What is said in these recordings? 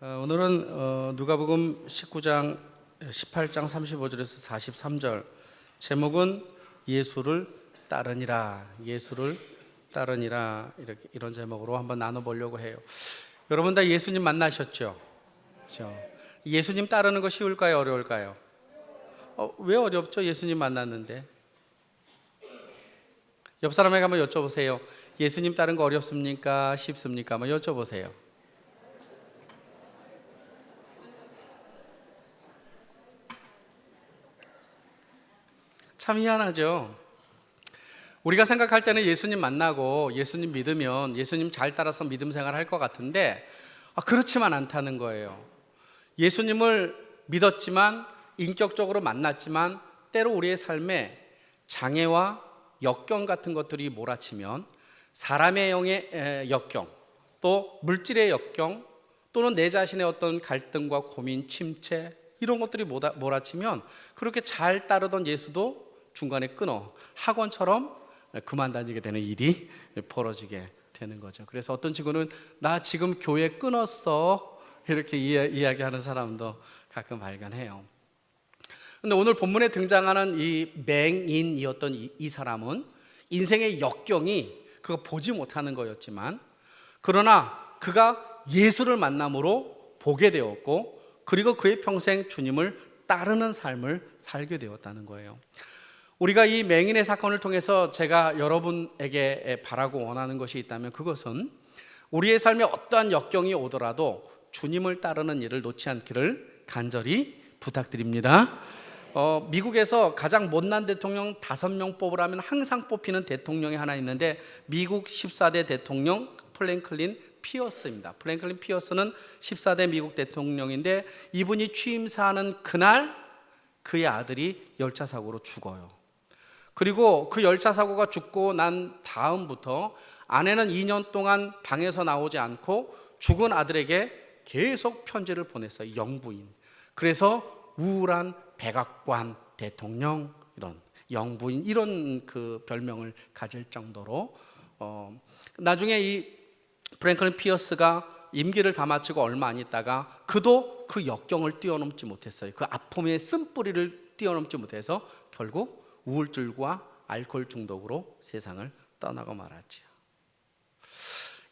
오늘은 누가복음 19장 18장 35절에서 43절 제목은 예수를 따르니라. 예수를 따르니라. 이런 제목으로 한번 나눠보려고 해요. 여러분 다 예수님 만나셨죠? 그렇죠? 예수님 따르는 거 쉬울까요? 어려울까요? 왜 어렵죠? 예수님 만났는데. 옆 사람에게 한번 여쭤보세요. 예수님 따르는 거 어렵습니까? 쉽습니까? 한번 여쭤보세요. 참 희한하죠. 우리가 생각할 때는 예수님 만나고 예수님 믿으면 예수님 잘 따라서 믿음 생활 할 것 같은데 그렇지만 않다는 거예요. 예수님을 믿었지만 인격적으로 만났지만 때로 우리의 삶에 장애와 역경 같은 것들이 몰아치면 사람의 영의 역경, 또 물질의 역경, 또는 내 자신의 어떤 갈등과 고민, 침체 이런 것들이 몰아치면 그렇게 잘 따르던 예수도 중간에 끊어 학원처럼 그만 다니게 되는 일이 벌어지게 되는 거죠. 그래서 어떤 친구는 나 지금 교회 끊었어 이렇게 이야기하는 사람도 가끔 발견해요. 근데 오늘 본문에 등장하는 이 맹인이었던 이 사람은 인생의 역경이 그가 보지 못하는 거였지만, 그러나 그가 예수를 만남으로 보게 되었고, 그리고 그의 평생 주님을 따르는 삶을 살게 되었다는 거예요. 우리가 이 맹인의 사건을 통해서 제가 여러분에게 바라고 원하는 것이 있다면 그것은 우리의 삶에 어떠한 역경이 오더라도 주님을 따르는 일을 놓지 않기를 간절히 부탁드립니다. 미국에서 가장 못난 대통령 5명 뽑으라면 항상 뽑히는 대통령이 하나 있는데 미국 14대 대통령 프랭클린 피어스입니다. 프랭클린 피어스는 14대 미국 대통령인데 이분이 취임사하는 그날 그의 아들이 열차 사고로 죽어요. 그리고 그 열차 사고가 죽고 난 다음부터 아내는 2년 동안 방에서 나오지 않고 죽은 아들에게 계속 편지를 보냈어요. 영부인. 그래서 우울한 백악관 대통령, 이런 영부인, 이런 그 별명을 가질 정도로 나중에 이 프랭클린 피어스가 임기를 다 마치고 얼마 안 있다가 그도 그 역경을 뛰어넘지 못했어요. 그 아픔의 쓴뿌리를 뛰어넘지 못해서 결국 우울증과 알코올 중독으로 세상을 떠나고 말았지요.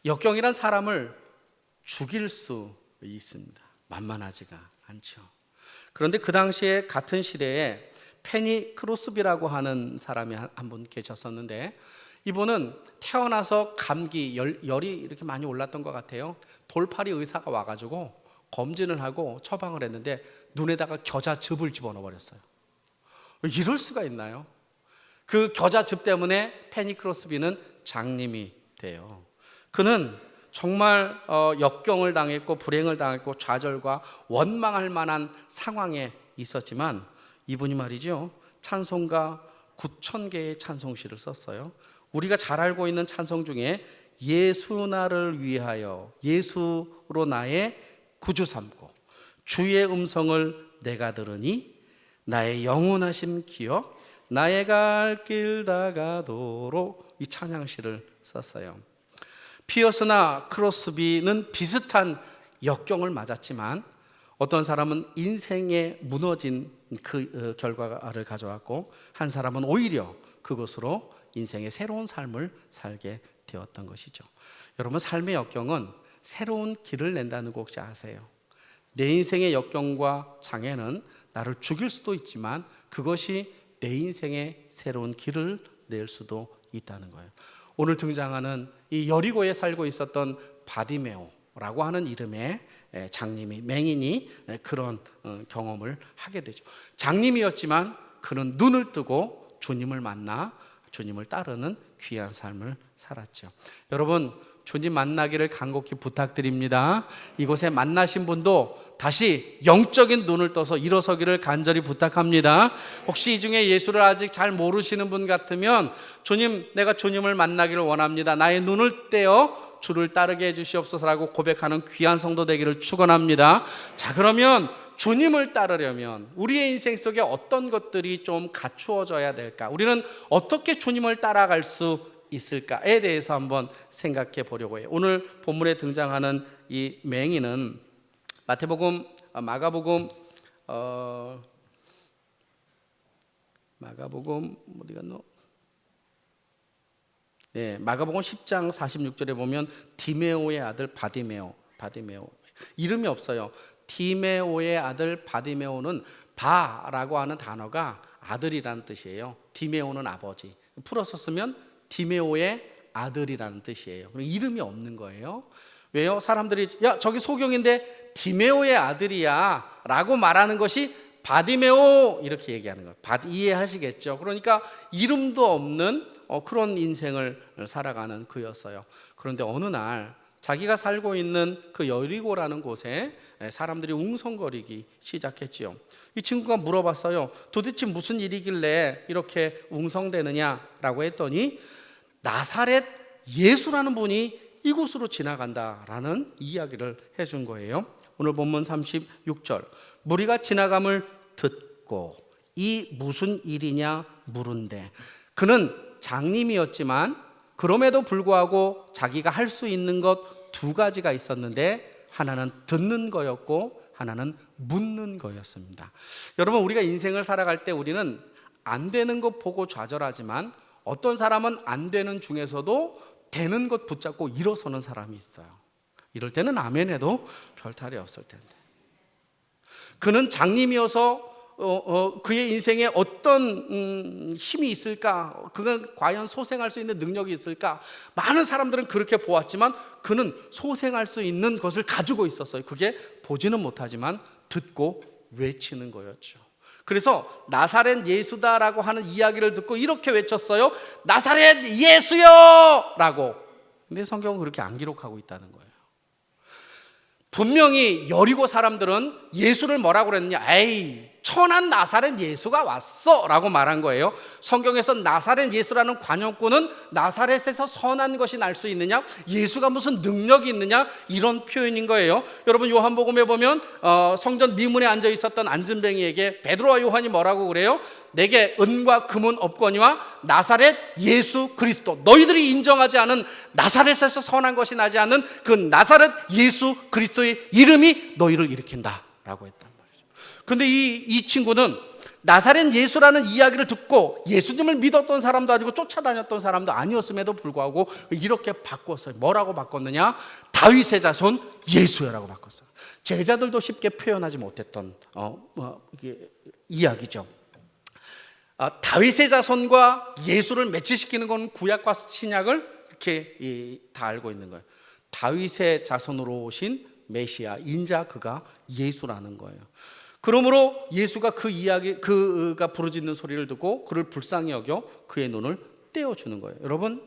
역경이란 사람을 죽일 수 있습니다. 만만하지가 않죠. 그런데 그 당시에 같은 시대에 페니 크로스비라고 하는 사람이 한 분 계셨었는데, 이분은 태어나서 감기, 열이 이렇게 많이 올랐던 것 같아요. 돌팔이 의사가 와가지고 검진을 하고 처방을 했는데 눈에다가 겨자즙을 집어넣어 버렸어요. 이럴 수가 있나요? 그 겨자즙 때문에 페니 크로스비는 장님이 돼요. 그는 정말 역경을 당했고 불행을 당했고 좌절과 원망할 만한 상황에 있었지만 이분이 말이죠, 찬송가 9,000개의 찬송시를 썼어요. 우리가 잘 알고 있는 찬송 중에 예수 나를 위하여, 예수로 나의 구주 삼고, 주의 음성을 내가 들으니 나의 영원하신 기억, 나의 갈 길 다가도록, 이 찬양시를 썼어요. 피어스나 크로스비는 비슷한 역경을 맞았지만 어떤 사람은 인생에 무너진 그 결과를 가져왔고, 한 사람은 오히려 그것으로 인생의 새로운 삶을 살게 되었던 것이죠. 여러분, 삶의 역경은 새로운 길을 낸다는 거 혹시 아세요? 내 인생의 역경과 장애는 나를 죽일 수도 있지만 그것이 내 인생의 새로운 길을 낼 수도 있다는 거예요. 오늘 등장하는 이 여리고에 살고 있었던 바디메오라고 하는 이름의 장님이, 맹인이 그런 경험을 하게 되죠. 장님이었지만 그는 눈을 뜨고 주님을 만나 주님을 따르는 귀한 삶을 살았죠. 여러분, 주님 만나기를 간곡히 부탁드립니다. 이곳에 만나신 분도 다시 영적인 눈을 떠서 일어서기를 간절히 부탁합니다. 혹시 이 중에 예수를 아직 잘 모르시는 분 같으면 주님, 내가 주님을 만나기를 원합니다. 나의 눈을 떼어 주를 따르게 해주시옵소서라고 고백하는 귀한 성도 되기를 축원합니다. 자, 그러면 주님을 따르려면 우리의 인생 속에 어떤 것들이 좀 갖추어져야 될까? 우리는 어떻게 주님을 따라갈 수 있을까에 대해서 한번 생각해 보려고 해요. 오늘 본문에 등장하는 이 맹인은 마태복음, 마가복음 어디 갔노? 네, 마가복음 10장 46절에 보면 디메오의 아들 바디메오 이름이 없어요. 디메오의 아들 바디메오는 바라고 하는 단어가 아들이라는 뜻이에요. 디메오는 아버지. 풀어서 쓰면 디메오의 아들이라는 뜻이에요. 이름이 없는 거예요. 왜요? 사람들이 야 저기 소경인데 디메오의 아들이야 라고 말하는 것이 바디메오 이렇게 얘기하는 거예요. 이해하시겠죠? 그러니까 이름도 없는 그런 인생을 살아가는 그였어요. 그런데 어느 날 자기가 살고 있는 그 여리고라는 곳에 사람들이 웅성거리기 시작했지요. 이 친구가 물어봤어요. 도대체 무슨 일이길래 이렇게 웅성대느냐라고 했더니 나사렛 예수라는 분이 이곳으로 지나간다라는 이야기를 해준 거예요. 오늘 본문 36절 무리가 지나감을 듣고 이 무슨 일이냐 물은데 그는 장님이었지만 그럼에도 불구하고 자기가 할 수 있는 것 두 가지가 있었는데 하나는 듣는 거였고 하나는 묻는 거였습니다. 여러분 우리가 인생을 살아갈 때 우리는 안 되는 것 보고 좌절하지만 어떤 사람은 안 되는 중에서도 되는 것 붙잡고 일어서는 사람이 있어요. 이럴 때는 아멘 해도 별 탈이 없을 텐데 그는 장님이어서 그의 인생에 어떤 힘이 있을까? 그가 과연 소생할 수 있는 능력이 있을까? 많은 사람들은 그렇게 보았지만 그는 소생할 수 있는 것을 가지고 있었어요. 그게 보지는 못하지만 듣고 외치는 거였죠. 그래서 나사렛 예수다라고 하는 이야기를 듣고 이렇게 외쳤어요. 나사렛 예수요! 라고. 근데 성경은 그렇게 안 기록하고 있다는 거예요. 분명히 여리고 사람들은 예수를 뭐라고 그랬느냐? 에이 천한 나사렛 예수가 왔어 라고 말한 거예요. 성경에서 나사렛 예수라는 관용구는 나사렛에서 선한 것이 날 수 있느냐, 예수가 무슨 능력이 있느냐, 이런 표현인 거예요. 여러분 요한복음에 보면 성전 미문에 앉아 있었던 안진뱅이에게 베드로와 요한이 뭐라고 그래요? 내게 은과 금은 없거니와 나사렛 예수 그리스도, 너희들이 인정하지 않은 나사렛에서 선한 것이 나지 않는 그 나사렛 예수 그리스도의 이름이 너희를 일으킨다 라고 했단 말이죠. 근데 이 친구는 나사렛 예수라는 이야기를 듣고 예수님을 믿었던 사람도 아니고 쫓아다녔던 사람도 아니었음에도 불구하고 이렇게 바꿨어요. 뭐라고 바꿨느냐? 다윗의 자손 예수여라고 바꿨어요. 제자들도 쉽게 표현하지 못했던 이야기죠. 다윗의 자손과 예수를 매치시키는 건 구약과 신약을 이렇게 다 알고 있는 거예요. 다윗의 자손으로 오신 메시아 인자, 그가 예수라는 거예요. 그러므로 예수가 그 이야기, 그가 부르짖는 소리를 듣고 그를 불쌍히 여겨 그의 눈을 떼어주는 거예요. 여러분,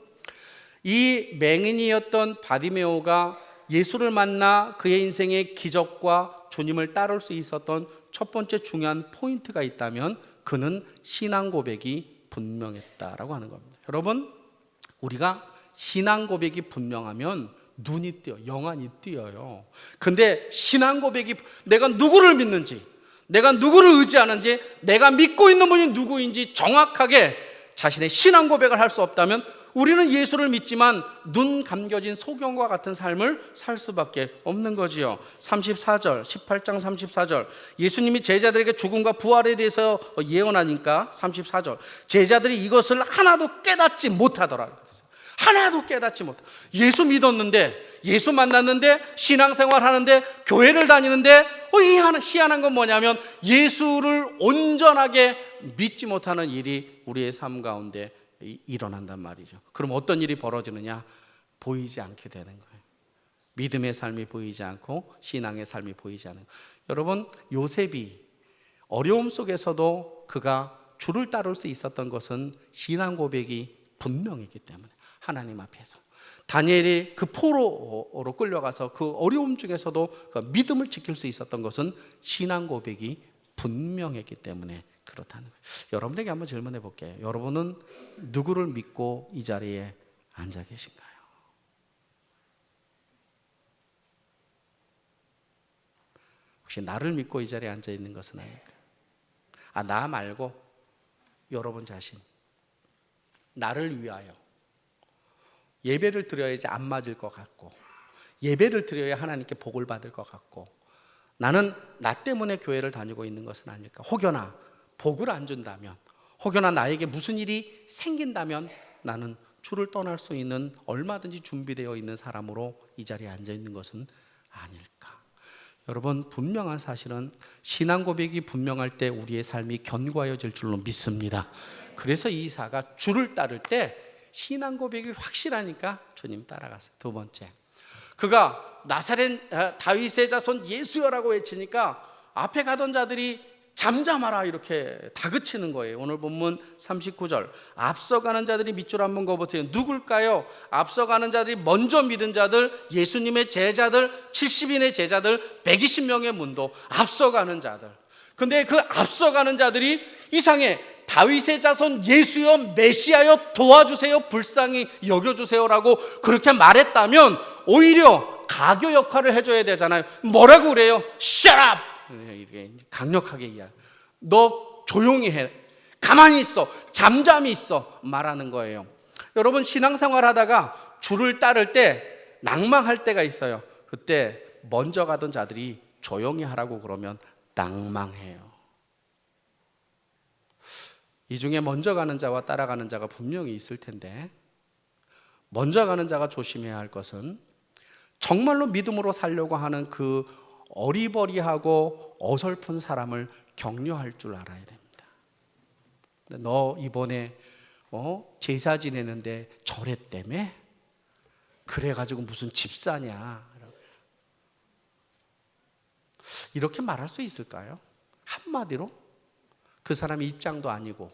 이 맹인이었던 바디메오가 예수를 만나 그의 인생의 기적과 주님을 따를 수 있었던 첫 번째 중요한 포인트가 있다면 그는 신앙 고백이 분명했다라고 하는 겁니다. 여러분, 우리가 신앙 고백이 분명하면 눈이 띄어, 영안이 띄어요. 근데 신앙 고백이, 내가 누구를 믿는지, 내가 누구를 의지하는지, 내가 믿고 있는 분이 누구인지 정확하게 자신의 신앙 고백을 할 수 없다면 우리는 예수를 믿지만 눈 감겨진 소경과 같은 삶을 살 수밖에 없는 거지요. 34절, 18장 34절, 예수님이 제자들에게 죽음과 부활에 대해서 예언하니까 34절, 제자들이 이것을 하나도 깨닫지 못하더라. 하나도 깨닫지 못하. 예수 믿었는데, 예수 만났는데, 신앙생활 하는데, 교회를 다니는데 희한한 건 뭐냐면 예수를 온전하게 믿지 못하는 일이 우리의 삶 가운데 일어난단 말이죠. 그럼 어떤 일이 벌어지느냐? 보이지 않게 되는 거예요. 믿음의 삶이 보이지 않고 신앙의 삶이 보이지 않는 거예요. 여러분, 요셉이 어려움 속에서도 그가 주를 따를 수 있었던 것은 신앙 고백이 분명했기 때문에, 하나님 앞에서. 다니엘이 그 포로로 끌려가서 그 어려움 중에서도 그 믿음을 지킬 수 있었던 것은 신앙 고백이 분명했기 때문에 그렇다는 거예요. 여러분에게 한번 질문해 볼게요. 여러분은 누구를 믿고 이 자리에 앉아 계신가요? 혹시 나를 믿고 이 자리에 앉아 있는 것은 아닐까요? 나 말고 여러분 자신, 나를 위하여 예배를 드려야지 안 맞을 것 같고, 예배를 드려야 하나님께 복을 받을 것 같고, 나는 나 때문에 교회를 다니고 있는 것은 아닐까? 혹여나 복을 안 준다면, 혹여나 나에게 무슨 일이 생긴다면 나는 주를 떠날 수 있는 얼마든지 준비되어 있는 사람으로 이 자리에 앉아 있는 것은 아닐까? 여러분, 분명한 사실은 신앙 고백이 분명할 때 우리의 삶이 견고해질 줄로 믿습니다. 그래서 이사가 주를 따를 때 신앙 고백이 확실하니까 주님 따라갔어요. 두 번째, 그가 나사렛 다윗의 자손 예수여라고 외치니까 앞에 가던 자들이 잠잠하라 이렇게 다그치는 거예요. 오늘 본문 39절, 앞서가는 자들이 밑줄 한번 그어보세요. 누굴까요? 앞서가는 자들이 먼저 믿은 자들, 예수님의 제자들, 70인의 제자들, 120명의 문도, 앞서가는 자들. 근데 그 앞서가는 자들이 이상해. 다윗의 자손 예수여, 메시아여, 도와주세요, 불쌍히 여겨주세요라고 그렇게 말했다면 오히려 가교 역할을 해줘야 되잖아요. 뭐라고 그래요? Shut up! 이렇게 강력하게 이야기. 너 조용히 해. 가만히 있어. 잠잠히 있어. 말하는 거예요. 여러분, 신앙생활 하다가 주를 따를 때 낭망할 때가 있어요. 그때 먼저 가던 자들이 조용히 하라고 그러면 낭망해요. 이 중에 먼저 가는 자와 따라가는 자가 분명히 있을 텐데, 먼저 가는 자가 조심해야 할 것은 정말로 믿음으로 살려고 하는 그 어리버리하고 어설픈 사람을 격려할 줄 알아야 됩니다. 너 이번에 제사 지내는데 절했다며? 그래가지고 무슨 집사냐? 이렇게 말할 수 있을까요? 한마디로 그 사람의 입장도 아니고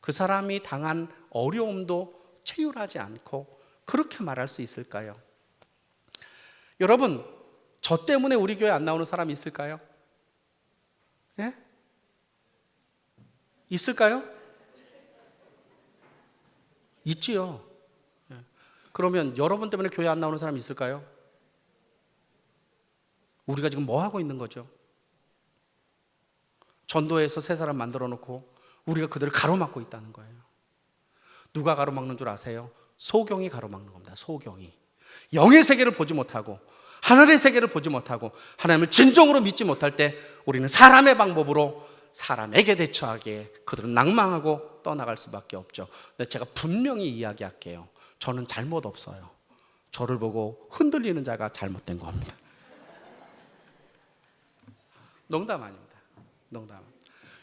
그 사람이 당한 어려움도 체휼하지 않고 그렇게 말할 수 있을까요? 여러분, 저 때문에 우리 교회 안 나오는 사람이 있을까요? 예? 있을까요? 있지요. 예. 그러면 여러분 때문에 교회 안 나오는 사람이 있을까요? 우리가 지금 뭐 하고 있는 거죠? 전도해서 새 사람 만들어 놓고 우리가 그들을 가로막고 있다는 거예요. 누가 가로막는 줄 아세요? 소경이 가로막는 겁니다. 소경이. 영의 세계를 보지 못하고 하늘의 세계를 보지 못하고 하나님을 진정으로 믿지 못할 때 우리는 사람의 방법으로 사람에게 대처하기에 그들은 낭망하고 떠나갈 수밖에 없죠. 근데 제가 분명히 이야기할게요. 저는 잘못 없어요. 저를 보고 흔들리는 자가 잘못된 겁니다. 농담 아닙니다. 농담.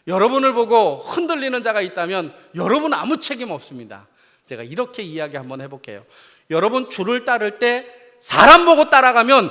여러분을 보고 흔들리는 자가 있다면 여러분 아무 책임 없습니다. 제가 이렇게 이야기 한번 해볼게요. 여러분, 주를 따를 때 사람 보고 따라가면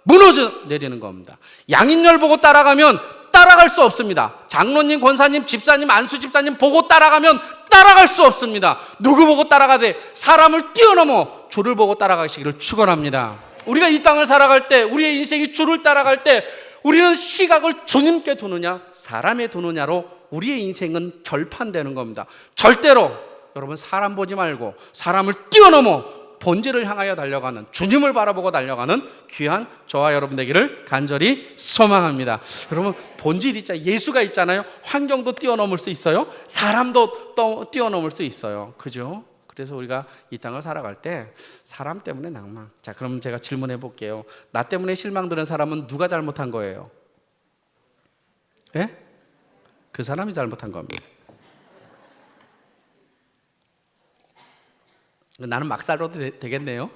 무너져 내리는 겁니다. 양인열 보고 따라가면 따라갈 수 없습니다. 장로님, 권사님, 집사님, 안수 집사님 보고 따라가면 따라갈 수 없습니다. 누구 보고 따라가되 사람을 뛰어넘어 주를 보고 따라가시기를 축원합니다. 우리가 이 땅을 살아갈 때, 우리의 인생이 주를 따라갈 때 우리는 시각을 주님께 두느냐 사람에 두느냐로 우리의 인생은 결판되는 겁니다. 절대로 여러분, 사람 보지 말고 사람을 뛰어넘어 본질을 향하여 달려가는, 주님을 바라보고 달려가는 귀한 저와 여러분 되기를 간절히 소망합니다. 여러분, 본질 있잖아요. 예수가 있잖아요. 환경도 뛰어넘을 수 있어요. 사람도 또 뛰어넘을 수 있어요. 그죠? 그래서 우리가 이 땅을 살아갈 때 사람 때문에 낭망. 자, 그럼 제가 질문해 볼게요. 나 때문에 실망드는 사람은 누가 잘못한 거예요? 예? 그 사람이 잘못한 겁니다. 나는 막 살아도 되겠네요.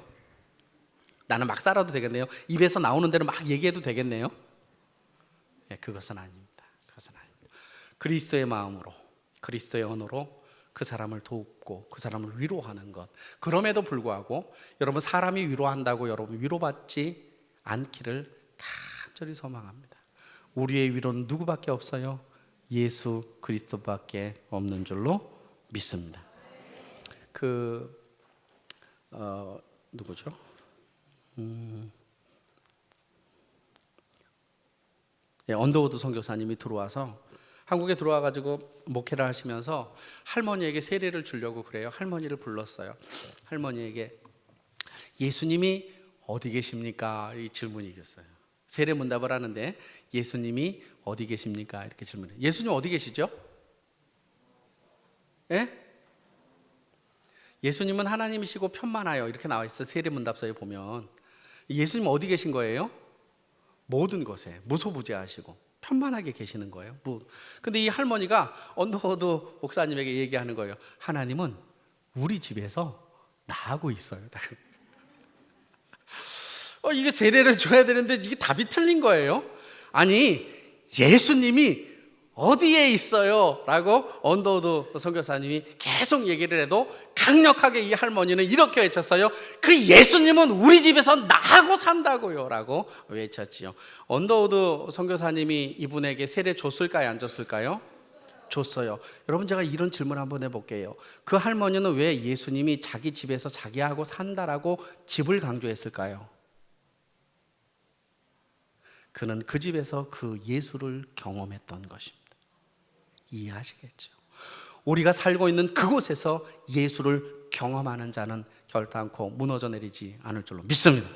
나는 막 살아도 되겠네요. 입에서 나오는 대로 막 얘기해도 되겠네요. 예, 그것은 아닙니다. 그것은 아닙니다. 그리스도의 마음으로, 그리스도의 언어로 그 사람을 돕고 그 사람을 위로하는 것. 그럼에도 불구하고 여러분, 사람이 위로한다고 여러분 위로받지 않기를 간절히 소망합니다. 우리의 위로는 누구밖에 없어요? 예수 그리스도밖에 없는 줄로 믿습니다. 누구죠? 언더우드 선교사님이 들어와서 한국에 들어와가지고 목회를 하시면서 할머니에게 세례를 주려고 그래요. 할머니를 불렀어요. 할머니에게 예수님이 어디 계십니까? 이 질문이 있었어요. 세례 문답을 하는데 예수님이 어디 계십니까? 이렇게 질문해요. 예수님 어디 계시죠? 예? 예수님은 하나님이시고 편만하여 이렇게 나와 있어. 세례 문답서에 보면 예수님 어디 계신 거예요? 모든 것에 무소부재하시고 편만하게 계시는 거예요. 근데 이 할머니가 언더우드 목사님에게 얘기하는 거예요. 하나님은 우리 집에서 나하고 있어요. 이게 세례를 줘야 되는데 이게 답이 틀린 거예요. 아니, 예수님이 어디에 있어요? 라고 언더우드 선교사님이 계속 얘기를 해도 강력하게 이 할머니는 이렇게 외쳤어요. 그 예수님은 우리 집에서 나하고 산다고요 라고 외쳤지요. 언더우드 선교사님이 이분에게 세례 줬을까요? 안 줬을까요? 줬어요. 여러분, 제가 이런 질문 한번 해볼게요. 그 할머니는 왜 예수님이 자기 집에서 자기하고 산다라고 집을 강조했을까요? 그는 그 집에서 그 예수를 경험했던 것입니다. 이해하시겠죠? 우리가 살고 있는 그곳에서 예수를 경험하는 자는 결단코 무너져 내리지 않을 줄로 믿습니다.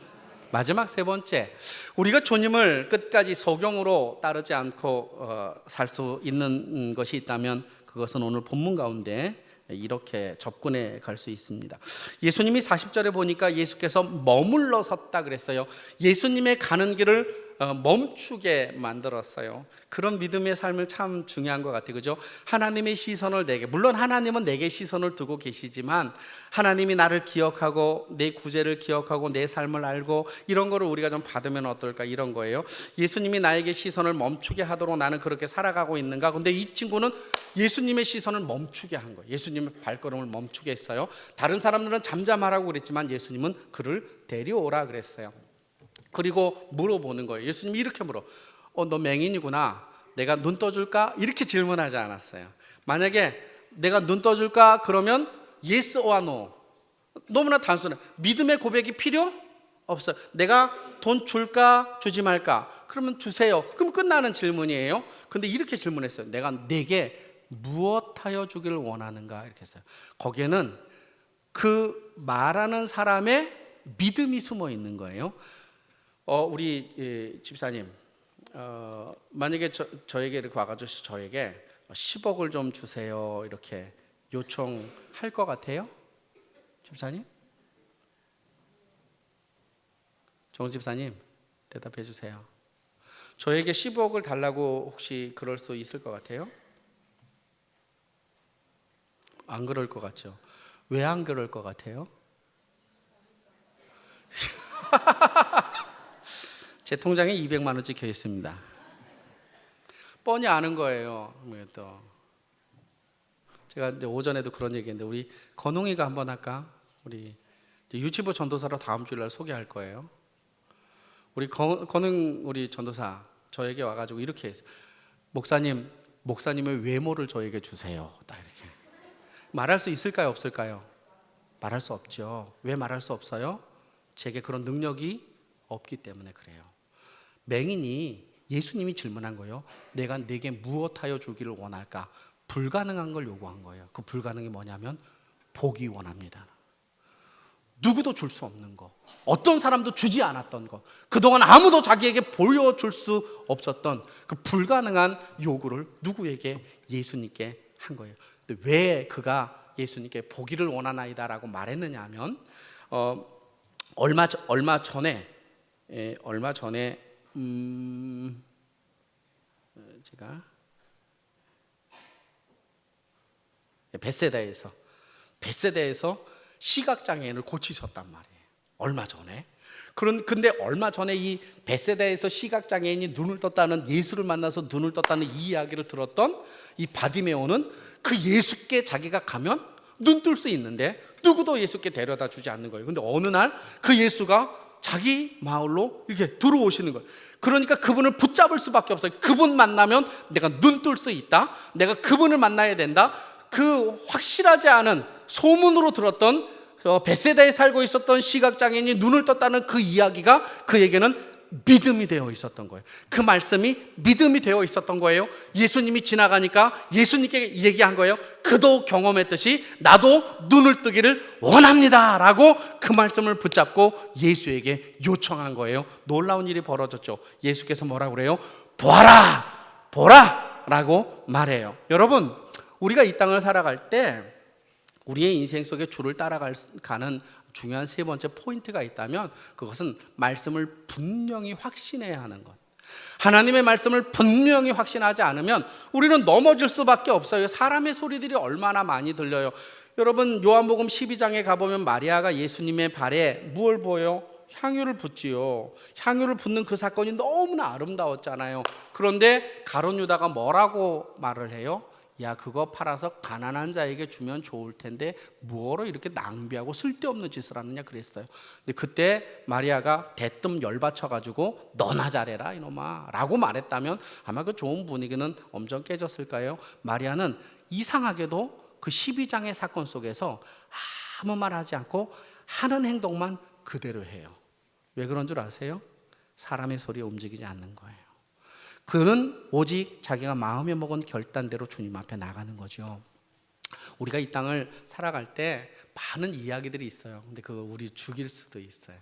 마지막 세 번째, 우리가 주님을 끝까지 소경으로 따르지 않고 살 수 있는 것이 있다면 그것은 오늘 본문 가운데 이렇게 접근해 갈 수 있습니다. 예수님이 40절에 보니까 예수께서 머물러 섰다 그랬어요. 예수님의 가는 길을 멈추게 만들었어요. 그런 믿음의 삶을 참 중요한 것 같아요. 그죠? 하나님의 시선을 내게, 물론 하나님은 내게 시선을 두고 계시지만 하나님이 나를 기억하고 내 구제를 기억하고 내 삶을 알고 이런 거를 우리가 좀 받으면 어떨까, 이런 거예요. 예수님이 나에게 시선을 멈추게 하도록 나는 그렇게 살아가고 있는가? 근데 이 친구는 예수님의 시선을 멈추게 한 거예요. 예수님의 발걸음을 멈추게 했어요. 다른 사람들은 잠잠하라고 그랬지만 예수님은 그를 데려오라 그랬어요. 그리고 물어보는 거예요. 예수님이 이렇게 물어. 너 맹인이구나. 내가 눈 떠줄까? 이렇게 질문하지 않았어요. 만약에 내가 눈 떠줄까? 그러면 yes or no. 너무나 단순해. 믿음의 고백이 필요 없어요. 내가 돈 줄까? 주지 말까? 그러면 주세요. 그럼 끝나는 질문이에요. 근데 이렇게 질문했어요. 내가 내게 무엇하여 주기를 원하는가? 이렇게 했어요. 거기에는 그 말하는 사람의 믿음이 숨어 있는 거예요. 우리 집사님, 만약에 저에게 이렇게 와가지고 저에게 10억을 좀 주세요 이렇게 요청할 것 같아요? 집사님? 정 집사님 대답해 주세요. 저에게 10억을 달라고 혹시 그럴 수 있을 것 같아요? 안 그럴 것 같죠? 왜 안 그럴 것 같아요? 제 통장에 200만 원 찍혀 있습니다. 뻔히 아는 거예요. 또 제가 이제 오전에도 그런 얘기했는데 우리 건웅이가 한번 할까? 우리 유치부 전도사로 다음 주일날 소개할 거예요. 우리 건웅 우리 전도사 저에게 와가지고 이렇게 했어요. 목사님의 외모를 저에게 주세요. 딱 이렇게 말할 수 있을까요? 없을까요? 말할 수 없죠. 왜 말할 수 없어요? 제게 그런 능력이 없기 때문에 그래요. 맹인이 예수님이 질문한 거예요. 내가 내게 무엇하여 주기를 원할까? 불가능한 걸 요구한 거예요. 그 불가능이 뭐냐면 보기 원합니다. 누구도 줄 수 없는 거, 어떤 사람도 주지 않았던 거, 그동안 아무도 자기에게 보여줄 수 없었던 그 불가능한 요구를 누구에게? 예수님께 한 거예요. 근데 왜 그가 예수님께 보기를 원하나이다라고 말했느냐 하면 얼마 전에 제가 벳세다에서 시각장애인을 고치셨단 말이에요. 얼마 전에. 근데 얼마 전에 이 벳세다에서 시각장애인이 눈을 떴다는, 예수를 만나서 눈을 떴다는 이 이야기를 들었던 이 바디메오는 그 예수께 자기가 가면 눈 뜰 수 있는데 누구도 예수께 데려다 주지 않는 거예요. 근데 어느 날 그 예수가 자기 마을로 이렇게 들어오시는 거예요. 그러니까 그분을 붙잡을 수밖에 없어요. 그분 만나면 내가 눈 뜰 수 있다, 내가 그분을 만나야 된다. 그 확실하지 않은 소문으로 들었던 벳세다에 살고 있었던 시각장애인이 눈을 떴다는 그 이야기가 그에게는 믿음이 되어 있었던 거예요. 그 말씀이 믿음이 되어 있었던 거예요. 예수님이 지나가니까 예수님께 얘기한 거예요. 그도 경험했듯이 나도 눈을 뜨기를 원합니다 라고 그 말씀을 붙잡고 예수에게 요청한 거예요. 놀라운 일이 벌어졌죠. 예수께서 뭐라고 그래요? 보라 라고 말해요. 여러분, 우리가 이 땅을 살아갈 때 우리의 인생 속에 주를 따라가는 중요한 세 번째 포인트가 있다면 그것은 말씀을 분명히 확신해야 하는 것. 하나님의 말씀을 분명히 확신하지 않으면 우리는 넘어질 수밖에 없어요. 사람의 소리들이 얼마나 많이 들려요. 여러분, 요한복음 12장에 가보면 마리아가 예수님의 발에 무엇을 보여요? 향유를 붓지요. 향유를 붓는 그 사건이 너무나 아름다웠잖아요. 그런데 가룟 유다가 뭐라고 말을 해요? 야, 그거 팔아서 가난한 자에게 주면 좋을 텐데 뭐로 이렇게 낭비하고 쓸데없는 짓을 하느냐 그랬어요. 근데 그때 마리아가 대뜸 열받쳐가지고 너나 잘해라 이놈아 라고 말했다면 아마 그 좋은 분위기는 엄청 깨졌을까요? 마리아는 이상하게도 그 12장의 사건 속에서 아무 말 하지 않고 하는 행동만 그대로 해요. 왜 그런 줄 아세요? 사람의 소리에 움직이지 않는 거예요. 그는 오직 자기가 마음에 먹은 결단대로 주님 앞에 나가는 거죠. 우리가 이 땅을 살아갈 때 많은 이야기들이 있어요. 근데 그거 우리 죽일 수도 있어요.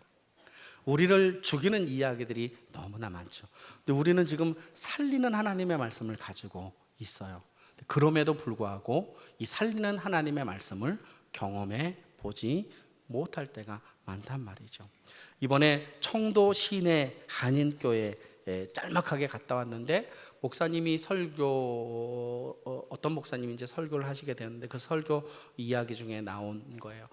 우리를 죽이는 이야기들이 너무나 많죠. 근데 우리는 지금 살리는 하나님의 말씀을 가지고 있어요. 그럼에도 불구하고 이 살리는 하나님의 말씀을 경험해 보지 못할 때가 많단 말이죠. 이번에 청도 시내 한인교회 짤막하게 갔다 왔는데 목사님이 어떤 목사님인지 설교를 하시게 되었는데 그 설교 이야기 중에 나온 거예요.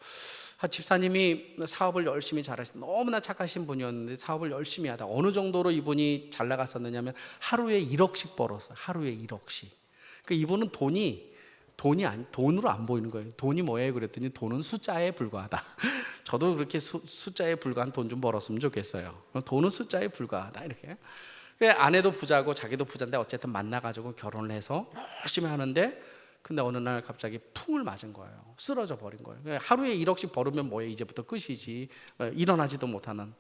집사님이 사업을 열심히 잘하시고 너무나 착하신 분이었는데 사업을 열심히 하다 어느 정도로 이분이 잘 나갔었느냐면 하루에 1억씩 벌었어요. 하루에 1억씩. 그 이분은 돈으로 안 보이는 거예요. 돈이 뭐예요? 그랬더니 돈은 숫자에 불과하다. 저도 그렇게 숫자에 불과한 돈 좀 벌었으면 좋겠어요. 돈은 숫자에 불과하다 이렇게. 아내도 부자고 자기도 부자인데 어쨌든 만나가지고 결혼을 해서 열심히 하는데 근데 어느 날 갑자기 풍을 맞은 거예요. 쓰러져 버린 거예요. 하루에 1억씩 벌으면 뭐예요? 이제부터 끝이지. 일어나지도 못하는.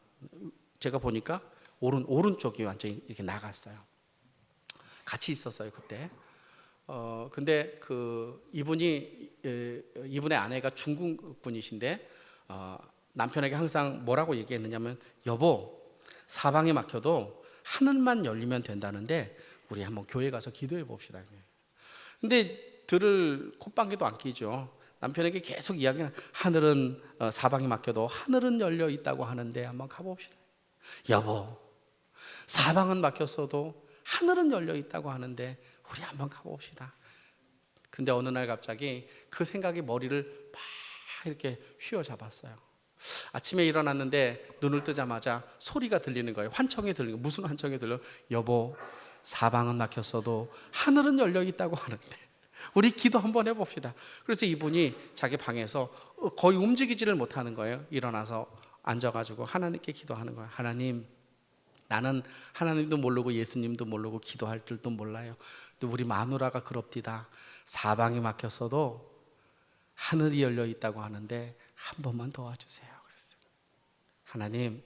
제가 보니까 오른쪽이 완전히 이렇게 나갔어요. 같이 있었어요 그때. 근데 이분의 아내가 중국 분이신데 남편에게 항상 뭐라고 얘기했느냐면 여보 사방에 막혀도 하늘만 열리면 된다는데 우리 한번 교회 가서 기도해 봅시다. 근데 들을 콧방귀도 안 끼죠. 남편에게 계속 이야기는 하늘은 사방이 막혀도 하늘은 열려 있다고 하는데 한번 가봅시다. 여보 사방은 막혔어도 하늘은 열려 있다고 하는데 우리 한번 가봅시다. 근데 어느 날 갑자기 그 생각이 머리를 막 이렇게 휘어잡았어요. 아침에 일어났는데 눈을 뜨자마자 소리가 들리는 거예요. 환청이 들리는 거예요. 무슨 환청이 들려요? 여보 사방은 막혔어도 하늘은 열려 있다고 하는데 우리 기도 한번 해봅시다. 그래서 이분이 자기 방에서 거의 움직이지를 못하는 거예요. 일어나서 앉아가지고 하나님께 기도하는 거예요. 하나님 나는 하나님도 모르고 예수님도 모르고 기도할 줄도 몰라요. 근데 우리 마누라가 그럽디다. 사방이 막혔어도 하늘이 열려 있다고 하는데 한 번만 도와주세요. 그랬어요. 하나님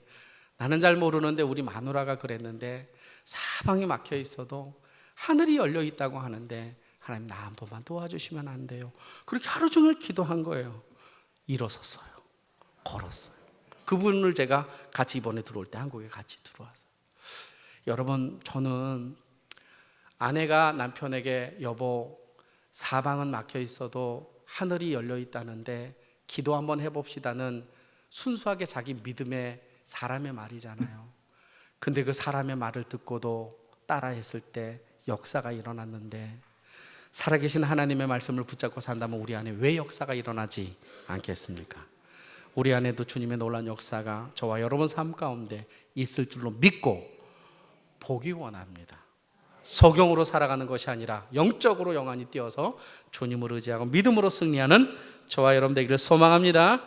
나는 잘 모르는데 우리 마누라가 그랬는데 사방이 막혀 있어도 하늘이 열려 있다고 하는데 하나님 나 한 번만 도와주시면 안 돼요. 그렇게 하루 종일 기도한 거예요. 일어섰어요. 걸었어요. 그분을 제가 같이 이번에 들어올 때 한국에 같이 들어왔어요. 여러분 저는 아내가 남편에게 여보 사방은 막혀 있어도 하늘이 열려 있다는데 기도 한번 해봅시다는 순수하게 자기 믿음의 사람의 말이잖아요. 근데 그 사람의 말을 듣고도 따라했을 때 역사가 일어났는데 살아계신 하나님의 말씀을 붙잡고 산다면 우리 안에 왜 역사가 일어나지 않겠습니까? 우리 안에도 주님의 놀라운 역사가 저와 여러분 삶 가운데 있을 줄로 믿고 보기 원합니다. 소경으로 살아가는 것이 아니라 영적으로 영원히 뛰어서 주님을 의지하고 믿음으로 승리하는 저와 여러분 되기를 소망합니다.